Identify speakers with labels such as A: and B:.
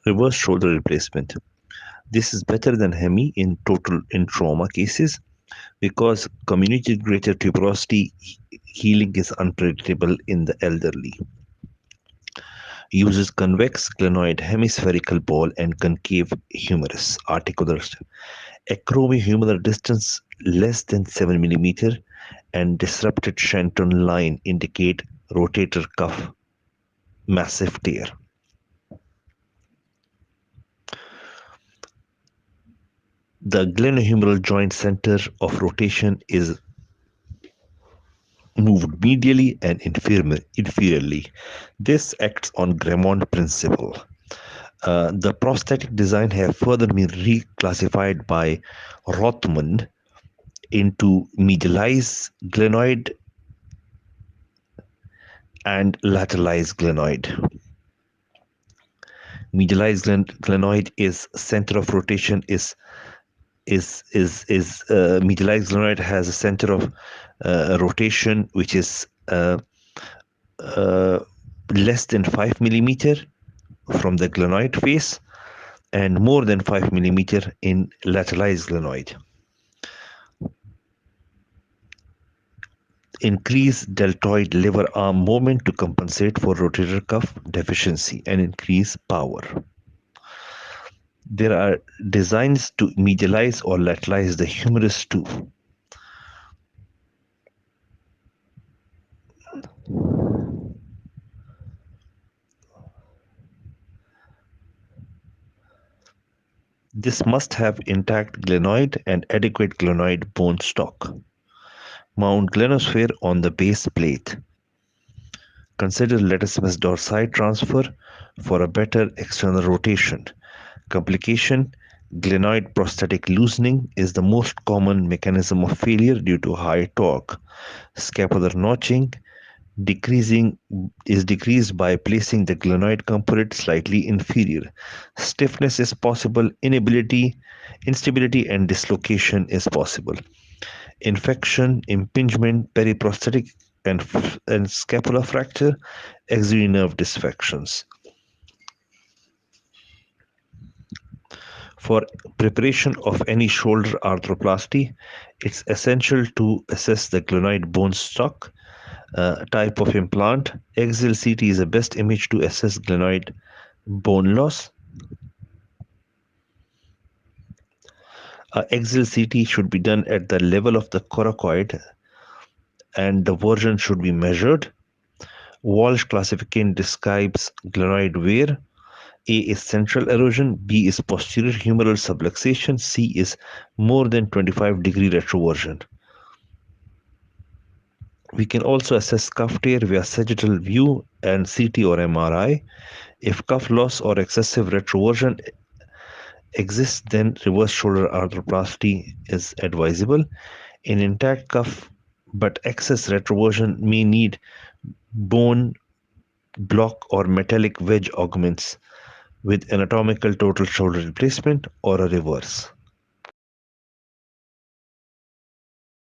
A: Reverse shoulder replacement. This is better than hemi in trauma cases because community greater tuberosity healing is unpredictable in the elderly. Uses convex glenoid hemispherical ball and concave humerus articular acromihumeral distance less than 7 mm and disrupted Shenton line indicate rotator cuff massive tear. The glenohumeral joint center of rotation is moved medially and inferiorly. This acts on Gremont principle. The prosthetic design have further been reclassified by Rothman into medialized glenoid and lateralized glenoid. Medialized glenoid is center of rotation medialized glenoid has a center of rotation which is less than 5 millimeter from the glenoid face and more than 5 millimeter in lateralized glenoid. Increase deltoid lever arm movement to compensate for rotator cuff deficiency and increase power. There are designs to medialize or lateralize the humerus too. This must have intact glenoid and adequate glenoid bone stock. Mount glenosphere on the base plate. Consider latissimus dorsi transfer for a better external rotation. Complication: glenoid prosthetic loosening is the most common mechanism of failure due to high torque. Scapular notching is decreased by placing the glenoid component slightly inferior. Stiffness is possible, instability and dislocation is possible. Infection, impingement, periprosthetic and scapular fracture, axillary nerve disfections. For preparation of any shoulder arthroplasty, it's essential to assess the glenoid bone stock, type of implant. Axial CT is the best image to assess glenoid bone loss. Axial CT should be done at the level of the coracoid and the version should be measured. Walsh classification describes glenoid wear. A is central erosion, B is posterior humeral subluxation, C is more than 25-degree retroversion. We can also assess cuff tear via sagittal view and CT or MRI. If cuff loss or excessive retroversion exists, then reverse shoulder arthroplasty is advisable. In intact cuff but excess retroversion may need bone block or metallic wedge augments with anatomical total shoulder replacement or a reverse.